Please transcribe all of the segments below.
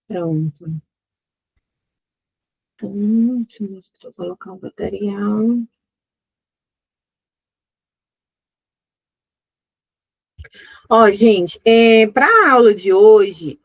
Pronto. Então, deixa eu colocar o material. Ó, gente, para a aula de hoje,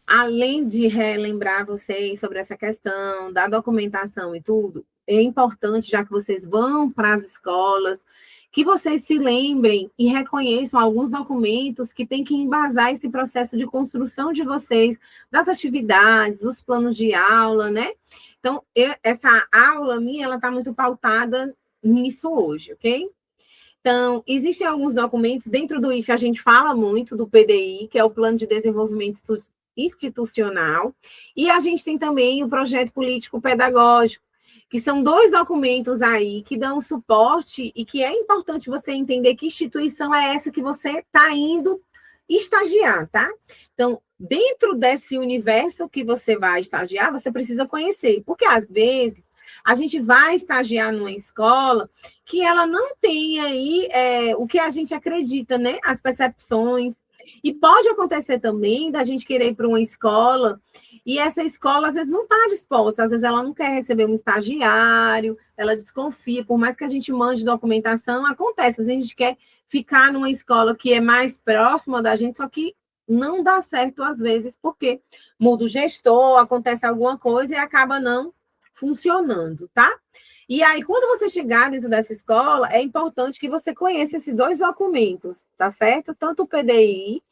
além de relembrar vocês sobre essa questão da documentação e tudo, é importante, já que vocês vão para as escolas, que vocês se lembrem e reconheçam alguns documentos que têm que embasar esse processo de construção de vocês, das atividades, dos planos de aula, né? Então, essa aula minha, ela está muito pautada nisso hoje, ok? Então, existem alguns documentos, dentro do IFE a gente fala muito do PDI, que é o Plano de Desenvolvimento Institucional, e a gente tem também o Projeto Político Pedagógico, que são dois documentos aí que dão suporte e que é importante você entender que instituição é essa que você está indo estagiar, tá? Então, dentro desse universo que você vai estagiar, você precisa conhecer, porque às vezes a gente vai estagiar numa escola que ela não tem aí o que a gente acredita, né? As percepções. E pode acontecer também da gente querer ir para uma escola e essa escola, às vezes, não está disposta, às vezes ela não quer receber um estagiário, ela desconfia, por mais que a gente mande documentação, acontece, às vezes a gente quer ficar numa escola que é mais próxima da gente, só que não dá certo às vezes, porque muda o gestor, acontece alguma coisa e acaba não funcionando, tá? E aí, quando você chegar dentro dessa escola, é importante que você conheça esses dois documentos, tá certo? Tanto o PDI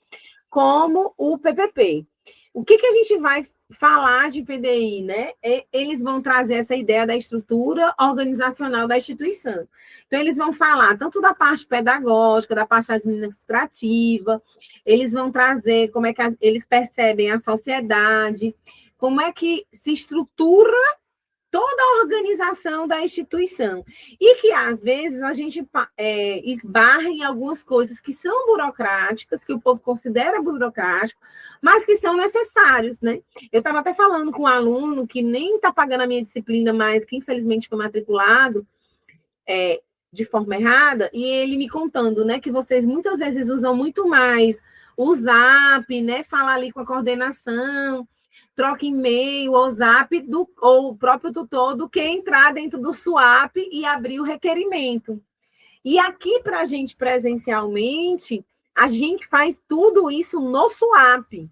como o PPP. O que a gente vai falar de PDI, né? Eles vão trazer essa ideia da estrutura organizacional da instituição. Então, eles vão falar tanto da parte pedagógica, da parte administrativa, eles vão trazer como é que eles percebem a sociedade, como é que se estrutura toda a organização da instituição. E que, às vezes, a gente esbarra em algumas coisas que são burocráticas, que o povo considera burocrático, mas que são necessários, né? Eu estava até falando com um aluno que nem está pagando a minha disciplina, mas que, infelizmente, foi matriculado de forma errada, e ele me contando, né, que vocês muitas vezes usam muito mais o Zap, né, falar ali com a coordenação, troca e-mail ou Zap ou o próprio tutor do que entrar dentro do SWAP e abrir o requerimento. E aqui, para a gente presencialmente, a gente faz tudo isso no SWAP.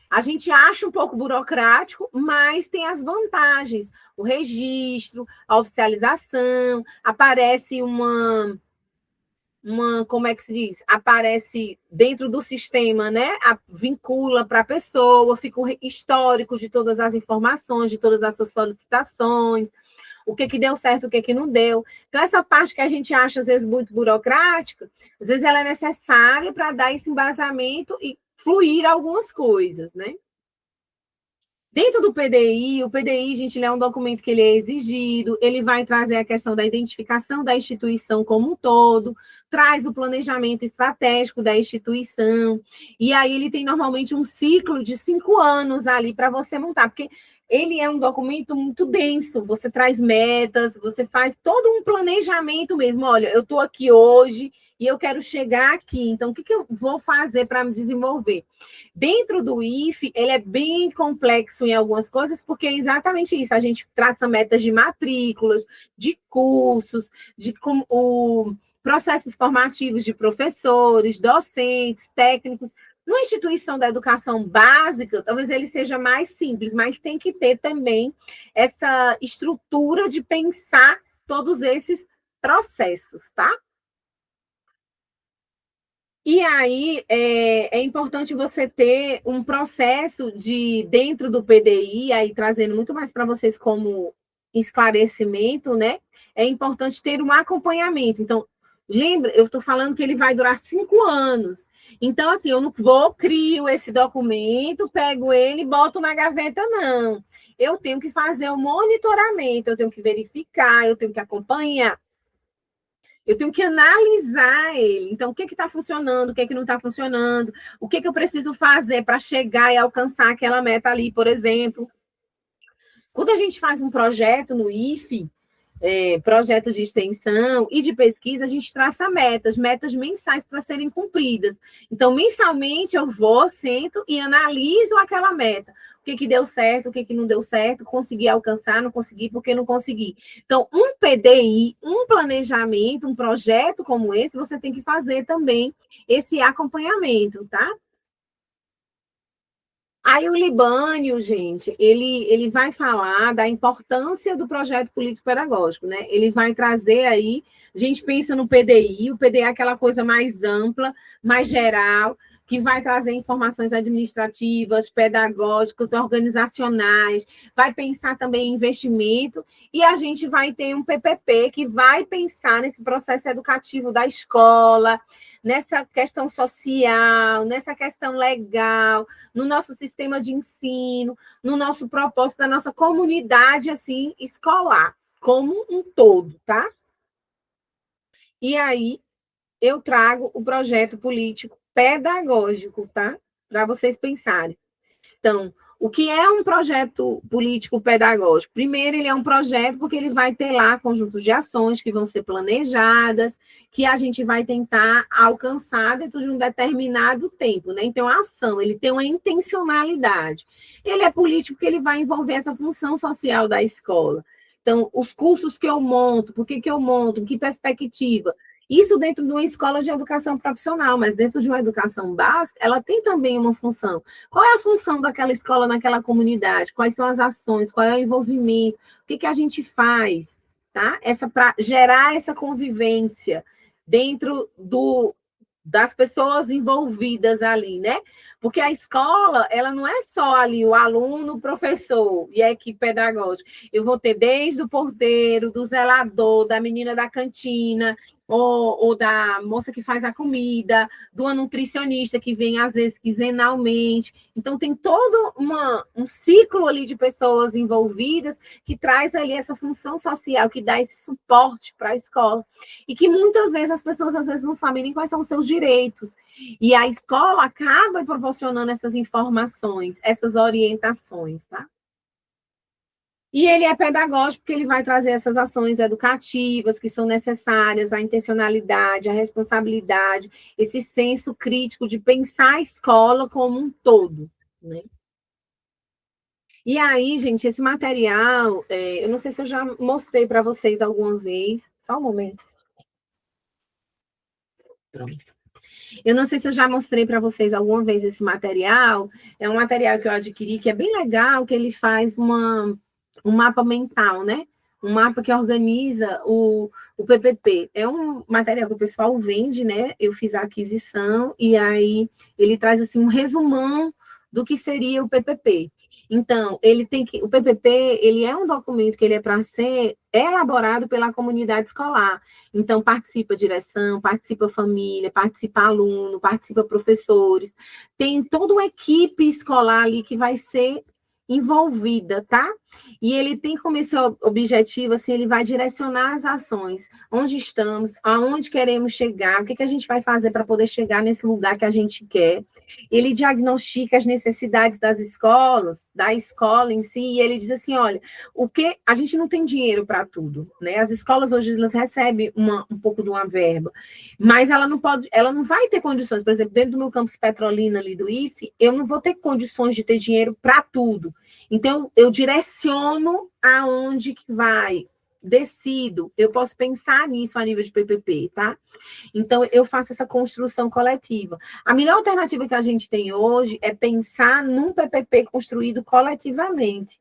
A gente acha um pouco burocrático, mas tem as vantagens. O registro, a oficialização, aparece como é que se diz? Aparece dentro do sistema, né? Vincula para a pessoa, fica o histórico de todas as informações, de todas as suas solicitações, o que deu certo, o que não deu. Então, essa parte que a gente acha, às vezes, muito burocrática, às vezes ela é necessária para dar esse embasamento e fluir algumas coisas, né? Dentro do PDI, o PDI, gente, ele é um documento que ele é exigido, ele vai trazer a questão da identificação da instituição como um todo, traz o planejamento estratégico da instituição, e aí ele tem normalmente um ciclo de 5 anos ali para você montar, porque ele é um documento muito denso, você traz metas, você faz todo um planejamento mesmo, olha, eu estou aqui hoje e eu quero chegar aqui, então o que eu vou fazer para me desenvolver? Dentro do IFE, ele é bem complexo em algumas coisas, porque é exatamente isso. A gente traça metas de matrículas, de cursos, de processos formativos de professores, docentes, técnicos. Numa instituição da educação básica, talvez ele seja mais simples, mas tem que ter também essa estrutura de pensar todos esses processos, tá? E aí é importante você ter um processo de dentro do PDI, aí trazendo muito mais para vocês como esclarecimento, né? É importante ter um acompanhamento. Então, lembra, eu estou falando que ele vai durar 5 anos. Então, assim, eu não vou, crio esse documento, pego ele e boto na gaveta, não. Eu tenho que fazer o monitoramento, eu tenho que verificar, eu tenho que acompanhar. Eu tenho que analisar ele. Então, o que está funcionando, o que não está funcionando, o que eu preciso fazer para chegar e alcançar aquela meta ali, por exemplo. Quando a gente faz um projeto no IFE, projetos de extensão e de pesquisa, a gente traça metas mensais para serem cumpridas. Então, mensalmente, eu vou, sento e analiso aquela meta. O que deu certo, o que não deu certo, consegui alcançar, não consegui, por que não consegui. Então, um PDI, um planejamento, um projeto como esse, você tem que fazer também esse acompanhamento, tá? Aí o Libânio, gente, ele vai falar da importância do projeto político-pedagógico, né? Ele vai trazer aí, a gente pensa no PDI, o PDI é aquela coisa mais ampla, mais geral, que vai trazer informações administrativas, pedagógicas, organizacionais, vai pensar também em investimento, e a gente vai ter um PPP que vai pensar nesse processo educativo da escola, nessa questão social, nessa questão legal, no nosso sistema de ensino, no nosso propósito da nossa comunidade assim escolar, como um todo, tá? E aí eu trago o projeto político pedagógico, tá? Para vocês pensarem. Então, o que é um projeto político pedagógico? Primeiro, ele é um projeto porque ele vai ter lá conjuntos de ações que vão ser planejadas, que a gente vai tentar alcançar dentro de um determinado tempo, né? Então, a ação, ele tem uma intencionalidade. Ele é político porque ele vai envolver essa função social da escola. Então, os cursos que eu monto, por que eu monto, que perspectiva? Isso dentro de uma escola de educação profissional, mas dentro de uma educação básica, ela tem também uma função. Qual é a função daquela escola naquela comunidade? Quais são as ações? Qual é o envolvimento? O que a gente faz? Tá? Para gerar essa convivência dentro das pessoas envolvidas ali, né? Porque a escola, ela não é só ali o aluno, o professor e a equipe pedagógica. Eu vou ter desde o porteiro, do zelador, da menina da cantina, ou da moça que faz a comida, do nutricionista que vem, às vezes, quinzenalmente. Então, tem todo um ciclo ali de pessoas envolvidas que traz ali essa função social, que dá esse suporte para a escola. E que muitas vezes as pessoas, às vezes, não sabem nem quais são os seus direitos. E a escola acaba proporcionando essas informações, essas orientações, tá? E ele é pedagógico porque ele vai trazer essas ações educativas que são necessárias, a intencionalidade, a responsabilidade, esse senso crítico de pensar a escola como um todo, né? E aí, gente, esse material, eu não sei se eu já mostrei para vocês alguma vez, só um momento. Pronto. Eu não sei se eu já mostrei para vocês alguma vez esse material. É um material que eu adquiri que é bem legal, que ele faz um mapa mental, né? Um mapa que organiza o PPP. É um material que o pessoal vende, né? Eu fiz a aquisição e aí ele traz assim um resumão do que seria o PPP. Então, o PPP, ele é um documento que ele é para ser elaborado pela comunidade escolar. Então, participa direção, participa família, participa aluno, participa professores. Tem toda uma equipe escolar ali que vai ser envolvida, tá? E ele tem como esse objetivo, assim, ele vai direcionar as ações, onde estamos, aonde queremos chegar, o que a gente vai fazer para poder chegar nesse lugar que a gente quer. Ele diagnostica as necessidades das escolas, da escola em si, e ele diz assim, olha, a gente não tem dinheiro para tudo, né? As escolas hoje elas recebem um pouco de uma verba, mas ela não vai ter condições, por exemplo, dentro do meu campus Petrolina ali do IFE, eu não vou ter condições de ter dinheiro para tudo. Então, eu direciono aonde que vai, decido, eu posso pensar nisso a nível de PPP, tá? Então, eu faço essa construção coletiva. A melhor alternativa que a gente tem hoje é pensar num PPP construído coletivamente,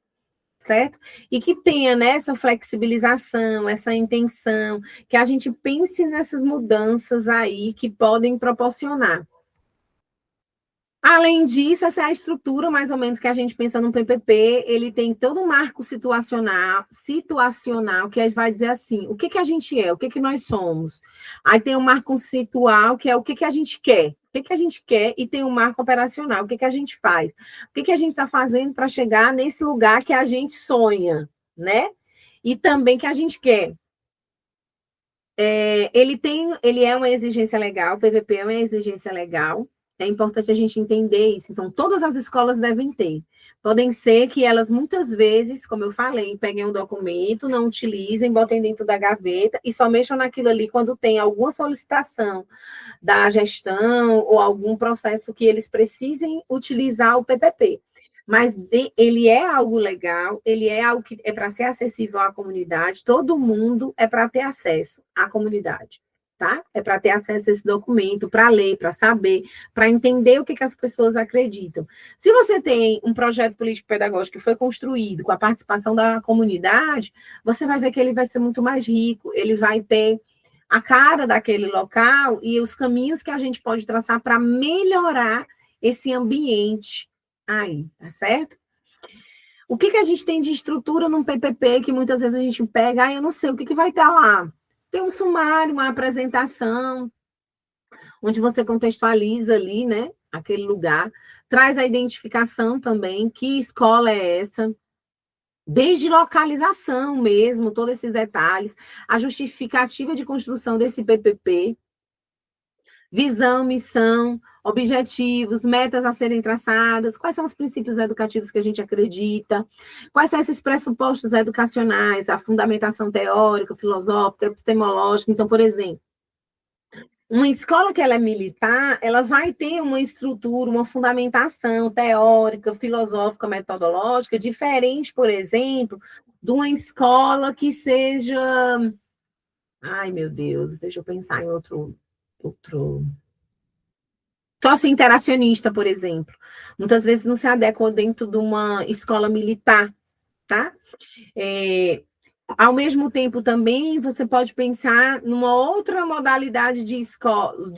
certo? E que tenha nessa flexibilização, essa intenção, que a gente pense nessas mudanças aí que podem proporcionar. Além disso, essa é a estrutura, mais ou menos, que a gente pensa no PPP, ele tem todo um marco situacional, que vai dizer assim, o que a gente é, o que nós somos. Aí tem o marco conceitual, que é o que a gente quer, o que a gente quer, e tem o marco operacional, o que a gente faz, o que a gente está fazendo para chegar nesse lugar que a gente sonha, né? E também que a gente quer. Ele é uma exigência legal, o PPP é uma exigência legal, É importante a gente entender isso. Então, todas as escolas devem ter. Podem ser que elas, muitas vezes, como eu falei, peguem um documento, não utilizem, botem dentro da gaveta e só mexam naquilo ali quando tem alguma solicitação da gestão ou algum processo que eles precisem utilizar o PPP. Mas ele é algo legal, ele é algo que é para ser acessível à comunidade, todo mundo é para ter acesso à comunidade. Tá? É para ter acesso a esse documento, para ler, para saber, para entender o que as pessoas acreditam. Se você tem um projeto político-pedagógico que foi construído com a participação da comunidade, você vai ver que ele vai ser muito mais rico, ele vai ter a cara daquele local e os caminhos que a gente pode traçar para melhorar esse ambiente aí, tá certo? O que a gente tem de estrutura num PPP que muitas vezes a gente pega, eu não sei, o que vai estar lá? Tem um sumário, uma apresentação, onde você contextualiza ali, né, aquele lugar, traz a identificação também, que escola é essa, desde localização mesmo, todos esses detalhes, a justificativa de construção desse PPP, visão, missão, objetivos, metas a serem traçadas, quais são os princípios educativos que a gente acredita, quais são esses pressupostos educacionais, a fundamentação teórica, filosófica, epistemológica. Então, por exemplo, uma escola que ela é militar, ela vai ter uma estrutura, uma fundamentação teórica, filosófica, metodológica, diferente, por exemplo, de uma escola que seja... Ai, meu Deus, deixa eu pensar em outro sócio-interacionista, por exemplo. Muitas vezes não se adequa dentro de uma escola militar, tá? Ao mesmo tempo, também, você pode pensar numa outra modalidade de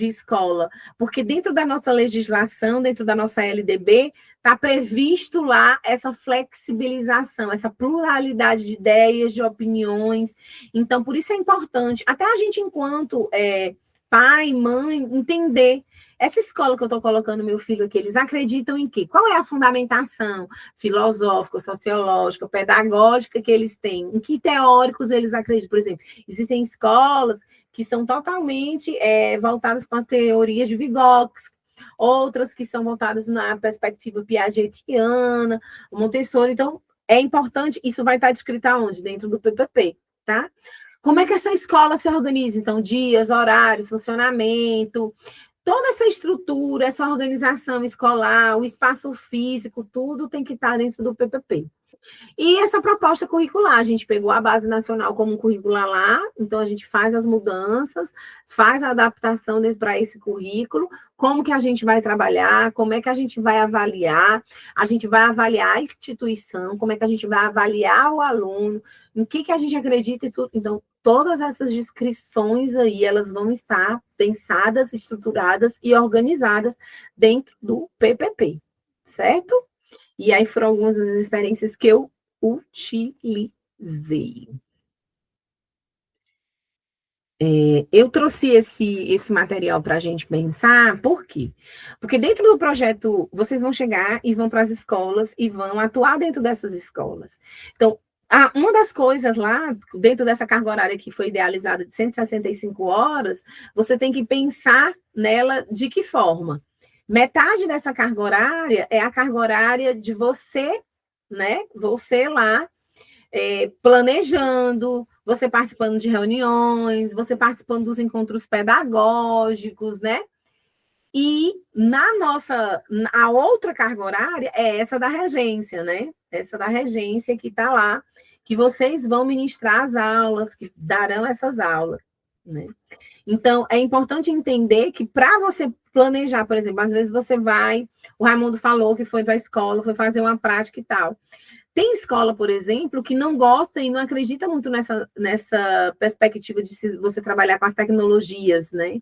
escola, porque dentro da nossa legislação, dentro da nossa LDB, está previsto lá essa flexibilização, essa pluralidade de ideias, de opiniões. Então, por isso é importante, até a gente, enquanto pai, mãe, entender essa escola que eu estou colocando meu filho aqui, eles acreditam em quê? Qual é a fundamentação filosófica, sociológica, pedagógica que eles têm? Em que teóricos eles acreditam? Por exemplo, existem escolas que são totalmente voltadas para teorias de Vygotsky, outras que são voltadas na perspectiva piagetiana, Montessori. Então, é importante, isso vai estar descrito aonde? Dentro do PPP, tá? Como é que essa escola se organiza? Então, dias, horários, funcionamento, toda essa estrutura, essa organização escolar, o espaço físico, tudo tem que estar dentro do PPP. E essa proposta curricular, a gente pegou a Base Nacional como curricular lá, então a gente faz as mudanças, faz a adaptação para esse currículo, como que a gente vai trabalhar, como é que a gente vai avaliar a instituição, como é que a gente vai avaliar o aluno, em que a gente acredita e tudo. Então, todas essas descrições aí, elas vão estar pensadas, estruturadas e organizadas dentro do PPP, certo? E aí foram algumas das referências que eu utilizei. Eu trouxe esse material para a gente pensar, por quê? Porque dentro do projeto, vocês vão chegar e vão para as escolas e vão atuar dentro dessas escolas. Então, uma das coisas lá, dentro dessa carga horária que foi idealizada de 165 horas, você tem que pensar nela de que forma? Metade dessa carga horária é a carga horária de você, né? Você lá, planejando, você participando de reuniões, você participando dos encontros pedagógicos, né? E a outra carga horária é essa da regência, né? Essa da regência que está lá, que vocês vão ministrar as aulas, que darão essas aulas, né? Então, é importante entender que para você planejar, por exemplo, às vezes você vai, o Raimundo falou que foi para a escola, foi fazer uma prática e tal. Tem escola, por exemplo, que não gosta e não acredita muito nessa perspectiva de você trabalhar com as tecnologias, né?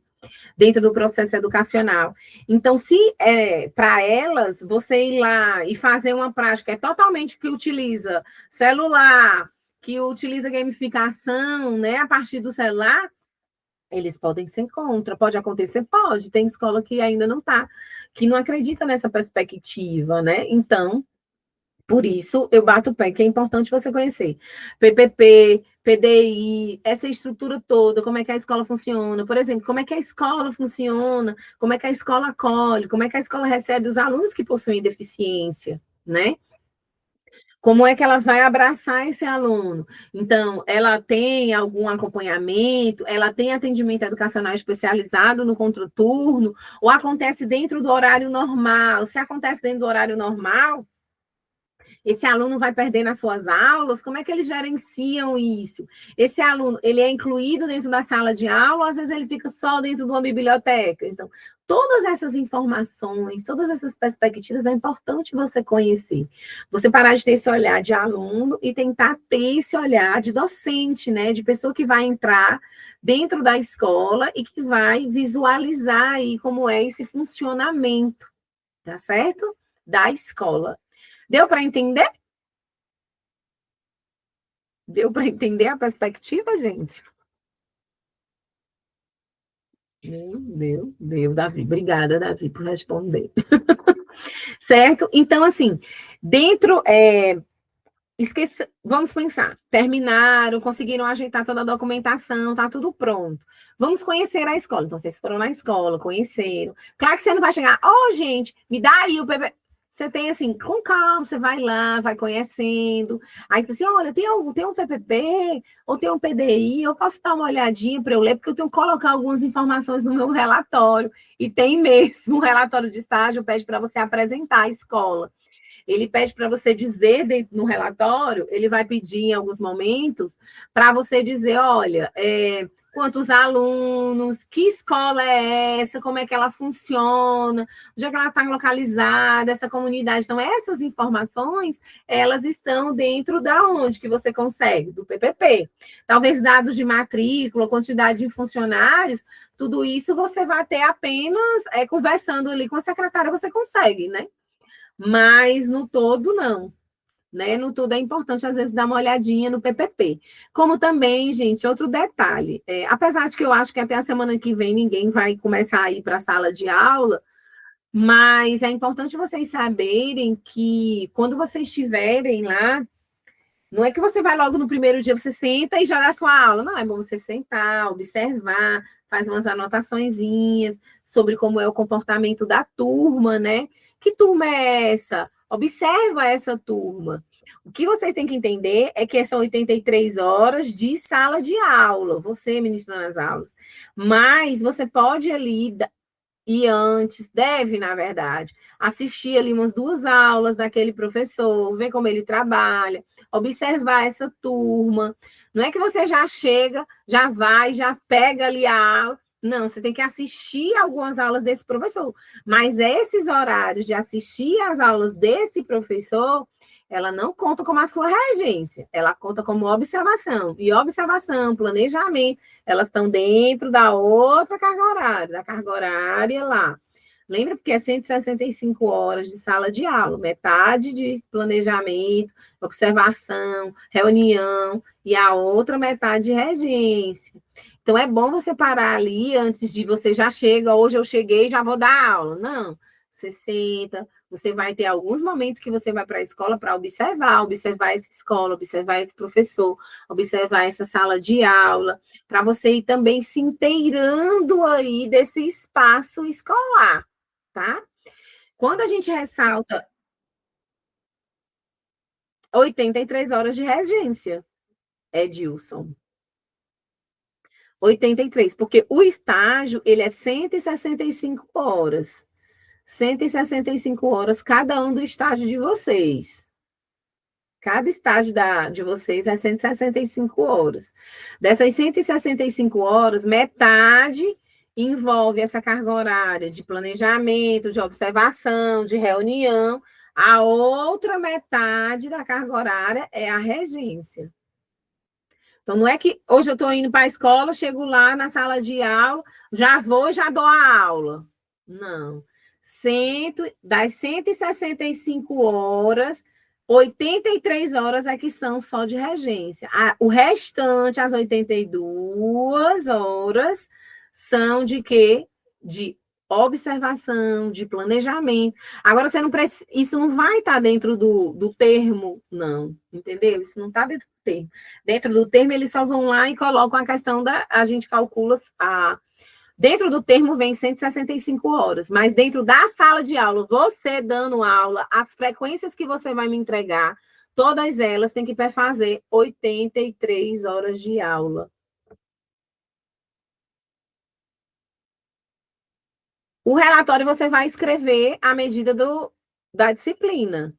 Dentro do processo educacional. Então, se para elas, você ir lá e fazer uma prática totalmente que utiliza celular, que utiliza gamificação, né, a partir do celular, eles podem ser contra. Pode acontecer? Pode. Tem escola que ainda não está, que não acredita nessa perspectiva, né? Então, por isso, eu bato o pé, que é importante você conhecer PPP, PDI, essa estrutura toda, como é que a escola funciona. Por exemplo, como é que a escola funciona, como é que a escola acolhe, como é que a escola recebe os alunos que possuem deficiência, né? Como é que ela vai abraçar esse aluno? Então, ela tem algum acompanhamento, ela tem atendimento educacional especializado no contraturno, ou acontece dentro do horário normal? Se acontece dentro do horário normal, esse aluno vai perder nas suas aulas, como é que eles gerenciam isso? Esse aluno, ele é incluído dentro da sala de aula, ou às vezes ele fica só dentro de uma biblioteca. Então, todas essas informações, todas essas perspectivas, é importante você conhecer. Você parar de ter esse olhar de aluno e tentar ter esse olhar de docente, né? De pessoa que vai entrar dentro da escola e que vai visualizar aí como é esse funcionamento, tá certo? Da escola. Deu para entender? Deu para entender a perspectiva, gente? Deu, Davi. Obrigada, Davi, por responder. Certo? Então, assim, dentro. Vamos pensar. Terminaram, conseguiram ajeitar toda a documentação, tá tudo pronto. Vamos conhecer a escola. Então, vocês foram na escola, conheceram. Claro que você não vai chegar, gente, me dá aí o bebê. Você tem assim, com calma, você vai lá, vai conhecendo. Aí diz assim: olha, tem um PPP, ou tem um PDI, eu posso dar uma olhadinha para eu ler, porque eu tenho que colocar algumas informações no meu relatório. E tem mesmo, o relatório de estágio pede para você apresentar a escola. Ele pede para você dizer no relatório, ele vai pedir em alguns momentos para você dizer: olha, quantos alunos, que escola é essa, como é que ela funciona, onde é que ela está localizada, essa comunidade. Então, essas informações, elas estão dentro da onde que você consegue? Do PPP. Talvez dados de matrícula, quantidade de funcionários, tudo isso você vai ter apenas conversando ali com a secretária, você consegue, né? Mas no todo, não. Né? No todo é importante, às vezes, dar uma olhadinha no PPP. Como também, gente, outro detalhe, apesar de que eu acho que até a semana que vem ninguém vai começar a ir para a sala de aula, mas é importante vocês saberem que quando vocês estiverem lá, não é que você vai logo no primeiro dia, você senta e já dá sua aula. Não, é bom você sentar, observar, faz umas anotaçõezinhas sobre como é o comportamento da turma, né? Que turma é essa? Observa essa turma. O que vocês têm que entender é que são 83 horas de sala de aula, você ministrando as aulas. Mas você pode ali e antes, deve, na verdade, assistir ali umas 2 aulas daquele professor, ver como ele trabalha, observar essa turma. Não é que você já chega, já vai, já pega ali a aula. Não, você tem que assistir algumas aulas desse professor. Mas esses horários de assistir às aulas desse professor, ela não conta como a sua regência, ela conta como observação. E observação, planejamento, elas estão dentro da outra carga horária, da carga horária lá. Lembra? Porque é 165 horas de sala de aula, metade de planejamento, observação, reunião, e a outra metade de regência. Então, é bom você parar ali antes de você já chega, hoje eu cheguei, já vou dar aula. Não, você senta, você vai ter alguns momentos que você vai para a escola para observar essa escola, observar esse professor, observar essa sala de aula, para você ir também se inteirando aí desse espaço escolar, tá? Quando a gente ressalta 83 horas de regência, Edilson. 83, porque o estágio, ele é 165 horas. 165 horas cada um do estágio de vocês. Cada estágio de vocês é 165 horas. Dessas 165 horas, metade envolve essa carga horária de planejamento, de observação, de reunião. A outra metade da carga horária é a regência. Então, não é que hoje eu estou indo para a escola, chego lá na sala de aula, já vou e já dou a aula. Não. Das 165 horas, 83 horas é que são só de regência. O restante, as 82 horas, são de quê? De observação, de planejamento. Agora, você não precisa, isso não vai estar dentro do termo, não, entendeu? Isso não está dentro do termo. Dentro do termo, eles só vão lá e colocam a questão a gente calcula dentro do termo vem 165 horas, mas dentro da sala de aula, você dando aula, as frequências que você vai me entregar, todas elas têm que fazer 83 horas de aula. O relatório você vai escrever à medida da disciplina,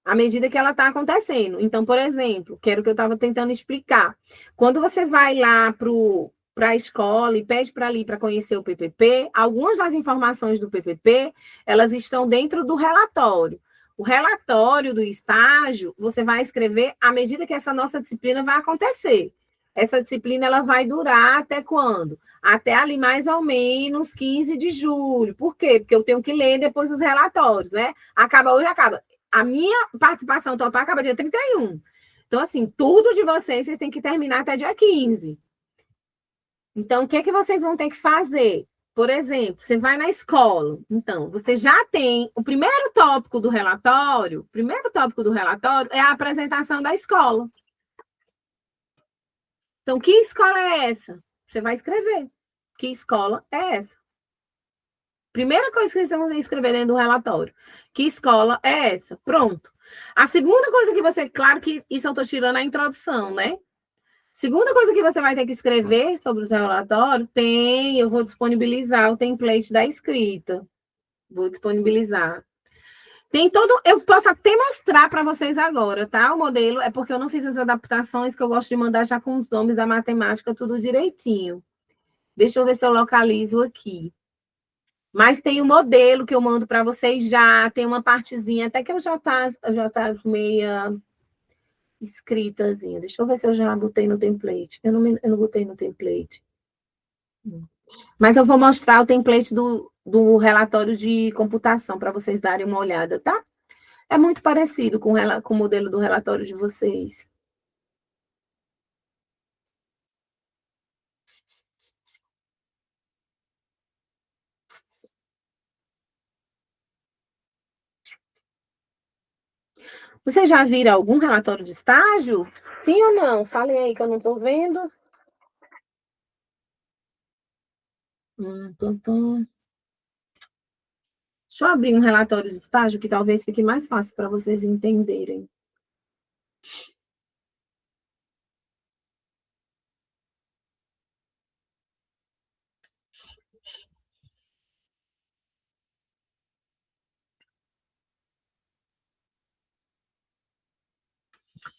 à medida que ela está acontecendo. Então, por exemplo, que era o que eu estava tentando explicar. Quando você vai lá para a escola e pede para ali para conhecer o PPP, algumas das informações do PPP, elas estão dentro do relatório. O relatório do estágio, você vai escrever à medida que essa nossa disciplina vai acontecer. Essa disciplina ela vai durar até quando? Até ali mais ou menos 15 de julho. Por quê? Porque eu tenho que ler depois os relatórios, né? Acaba hoje, acaba. A minha participação total acaba dia 31. Então, assim, tudo de vocês têm que terminar até dia 15. Então, o que é que vocês vão ter que fazer? Por exemplo, você vai na escola. Então, você já tem o primeiro tópico do relatório. O primeiro tópico do relatório é a apresentação da escola. Então, que escola é essa? Você vai escrever. Que escola é essa? Primeira coisa que vocês vão escrever dentro do relatório. Que escola é essa? Pronto. A segunda coisa que você... Claro que isso eu estou tirando a introdução, né? Segunda coisa que você vai ter que escrever sobre o seu relatório, eu vou disponibilizar o template da escrita. Vou disponibilizar. Tem todo... Eu posso até mostrar para vocês agora, tá? O modelo é porque eu não fiz as adaptações que eu gosto de mandar já com os nomes da matemática, tudo direitinho. Deixa eu ver se eu localizo aqui. Mas tem o modelo que eu mando para vocês já, tem uma partezinha, até que eu já tá meia escritazinha. Deixa eu ver se eu já botei no template. Eu não botei no template. Mas eu vou mostrar o template do relatório de computação para vocês darem uma olhada, tá? É muito parecido com o modelo do relatório de vocês. Vocês já viram algum relatório de estágio? Sim ou não? Falem aí que eu não estou vendo. Deixa eu abrir um relatório de estágio que talvez fique mais fácil para vocês entenderem.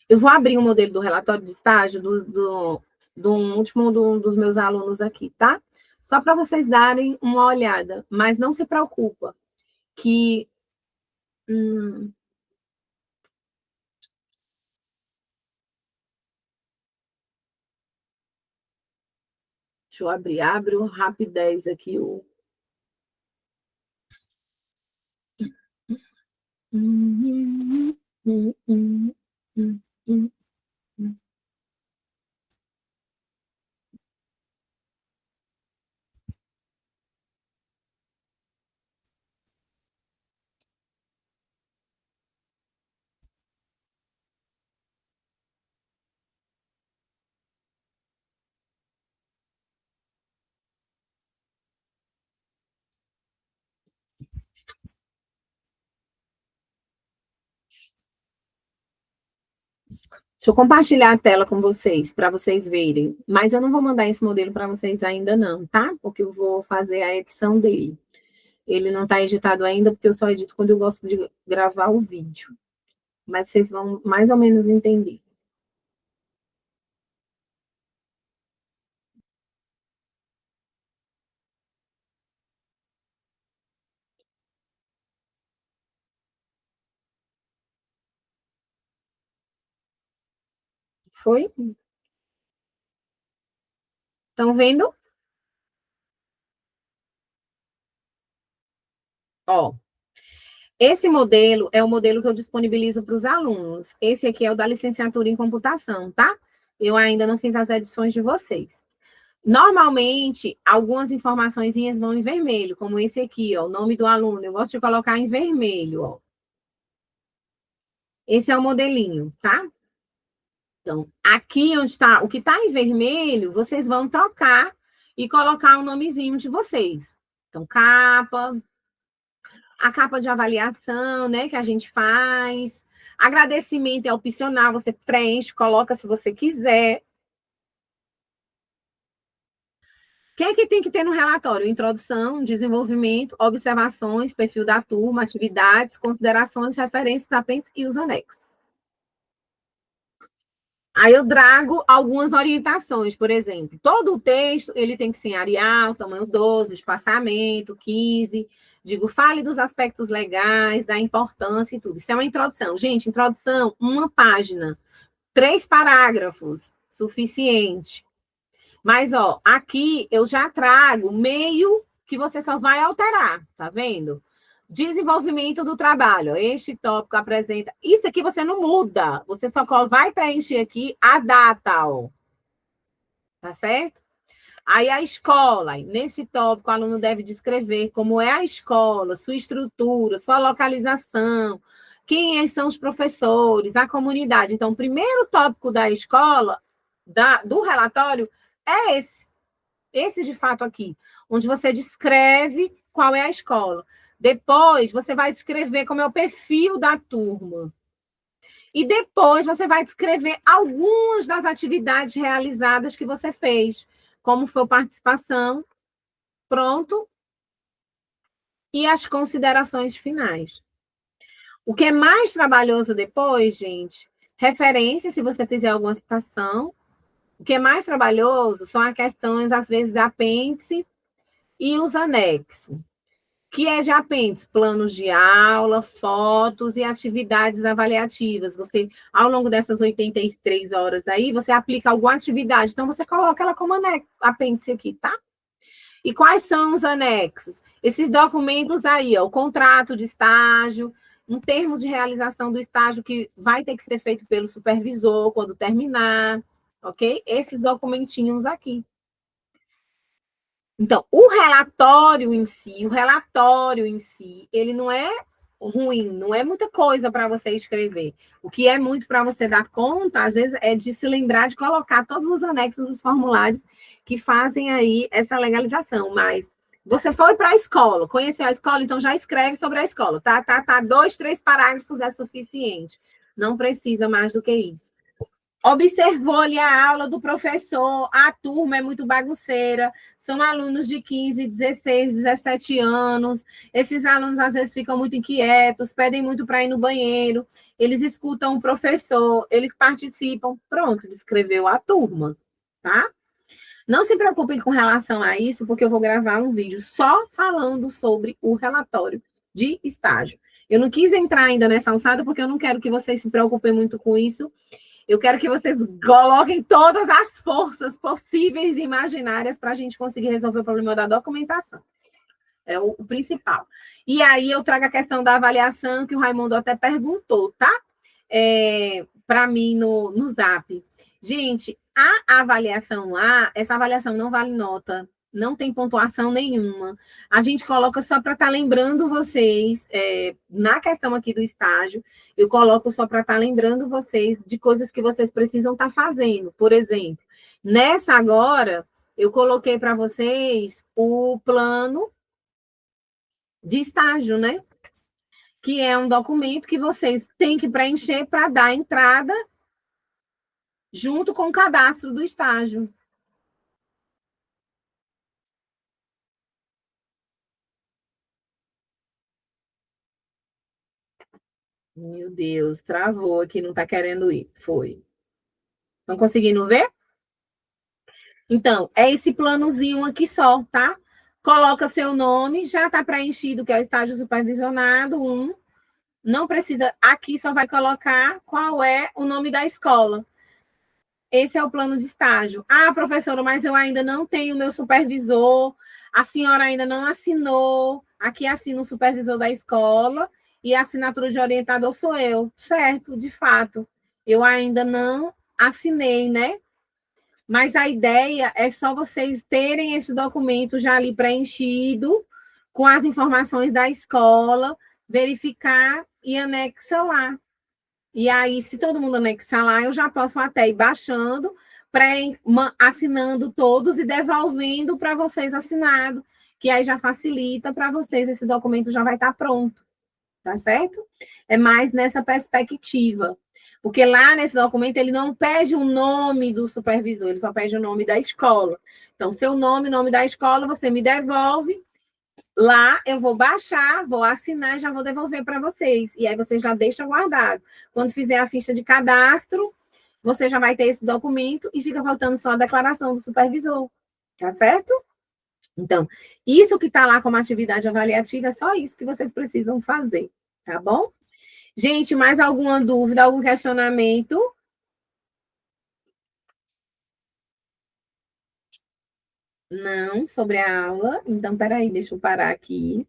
Eu vou abrir um modelo do relatório de estágio do último dos meus alunos aqui, tá? Só para vocês darem uma olhada, mas não se preocupa que... Deixa eu abro rapidez aqui o... Deixa eu compartilhar a tela com vocês, para vocês verem. Mas eu não vou mandar esse modelo para vocês ainda não, tá? Porque eu vou fazer a edição dele. Ele não está editado ainda, porque eu só edito quando eu gosto de gravar o vídeo. Mas vocês vão mais ou menos entender. Foi? Estão vendo? Ó, esse modelo é o modelo que eu disponibilizo para os alunos. Esse aqui é o da licenciatura em computação, tá? Eu ainda não fiz as edições de vocês. Normalmente, algumas informaçõezinhas vão em vermelho, como esse aqui, ó, o nome do aluno. Eu gosto de colocar em vermelho, ó. Esse é o modelinho, tá? Então, aqui onde está, o que está em vermelho, vocês vão trocar e colocar o nomezinho de vocês. Então, a capa de avaliação, né, que a gente faz. Agradecimento é opcional, você preenche, coloca se você quiser. O que é que tem que ter no relatório? Introdução, desenvolvimento, observações, perfil da turma, atividades, considerações, referências, apêndices e os anexos. Aí eu trago algumas orientações, por exemplo, todo o texto ele tem que ser em Arial, tamanho 12, espaçamento 15. Digo, fale dos aspectos legais, da importância e tudo. Isso é uma introdução. Gente, introdução, uma página, 3 parágrafos, suficiente. Mas, ó, aqui eu já trago meio que você só vai alterar, tá vendo? Desenvolvimento do trabalho. Este tópico apresenta. Isso aqui você não muda. Você só vai preencher aqui a data, ó. Tá certo? Aí a escola. Nesse tópico, o aluno deve descrever como é a escola, sua estrutura, sua localização, quem são os professores, a comunidade. Então, o primeiro tópico da escola, do relatório, é esse. Esse de fato aqui, onde você descreve qual é a escola. Depois, você vai descrever como é o perfil da turma. E depois, você vai descrever algumas das atividades realizadas que você fez, como foi a participação, pronto, e as considerações finais. O que é mais trabalhoso depois, gente, referência, se você fizer alguma citação. O que é mais trabalhoso são as questões, às vezes, da apêndice e os anexos. Que é de apêndice, planos de aula, fotos e atividades avaliativas. Você, ao longo dessas 83 horas aí, você aplica alguma atividade, então você coloca ela como apêndice aqui, tá? E quais são os anexos? Esses documentos aí, ó, o contrato de estágio, um termo de realização do estágio que vai ter que ser feito pelo supervisor quando terminar, ok? Esses documentinhos aqui. Então, o relatório em si, ele não é ruim, não é muita coisa para você escrever. O que é muito para você dar conta, às vezes, é de se lembrar de colocar todos os anexos, os formulários que fazem aí essa legalização. Mas você foi para a escola, conheceu a escola, então já escreve sobre a escola, tá? 2, 3 parágrafos é suficiente. Não precisa mais do que isso. Observou ali a aula do professor, a turma é muito bagunceira, são alunos de 15, 16, 17 anos, esses alunos às vezes ficam muito inquietos, pedem muito para ir no banheiro, eles escutam o professor, eles participam, pronto, descreveu a turma, tá? Não se preocupem com relação a isso, porque eu vou gravar um vídeo só falando sobre o relatório de estágio. Eu não quis entrar ainda nessa alçada, porque eu não quero que vocês se preocupem muito com isso. Eu quero que vocês coloquem todas as forças possíveis e imaginárias para a gente conseguir resolver o problema da documentação. É o principal. E aí eu trago a questão da avaliação, que o Raimundo até perguntou, tá? Para mim no Zap. Gente, a avaliação lá, essa avaliação não vale nota, não tem pontuação nenhuma. A gente coloca só para estar lembrando vocês, na questão aqui do estágio, eu coloco só para estar lembrando vocês de coisas que vocês precisam estar fazendo. Por exemplo, nessa agora, eu coloquei para vocês o plano de estágio, né? Que é um documento que vocês têm que preencher para dar entrada junto com o cadastro do estágio. Meu Deus, travou aqui, não está querendo ir. Foi. Estão conseguindo ver? Então, é esse planozinho aqui só, tá? Coloca seu nome, já está preenchido, que é o estágio supervisionado, 1. Não precisa, aqui só vai colocar qual é o nome da escola. Esse é o plano de estágio. Ah, professora, mas eu ainda não tenho meu supervisor, a senhora ainda não assinou. Aqui assina o supervisor da escola e a assinatura de orientador sou eu. Certo, de fato. Eu ainda não assinei, né? Mas a ideia é só vocês terem esse documento já ali preenchido, com as informações da escola, verificar e anexa lá. E aí, se todo mundo anexar lá, eu já posso até ir baixando, assinando todos e devolvendo para vocês assinado, que aí já facilita para vocês, esse documento já vai estar pronto, tá certo? É mais nessa perspectiva. Porque lá nesse documento ele não pede o nome do supervisor, ele só pede o nome da escola. Então, seu nome, nome da escola, você me devolve. Lá eu vou baixar, vou assinar e já vou devolver para vocês. E aí você já deixa guardado. Quando fizer a ficha de cadastro, você já vai ter esse documento e fica faltando só a declaração do supervisor. Tá certo? Então, isso que está lá como atividade avaliativa é só isso que vocês precisam fazer. Tá bom? Gente, mais alguma dúvida, algum questionamento? Não, sobre a aula. Então, peraí, deixa eu parar aqui.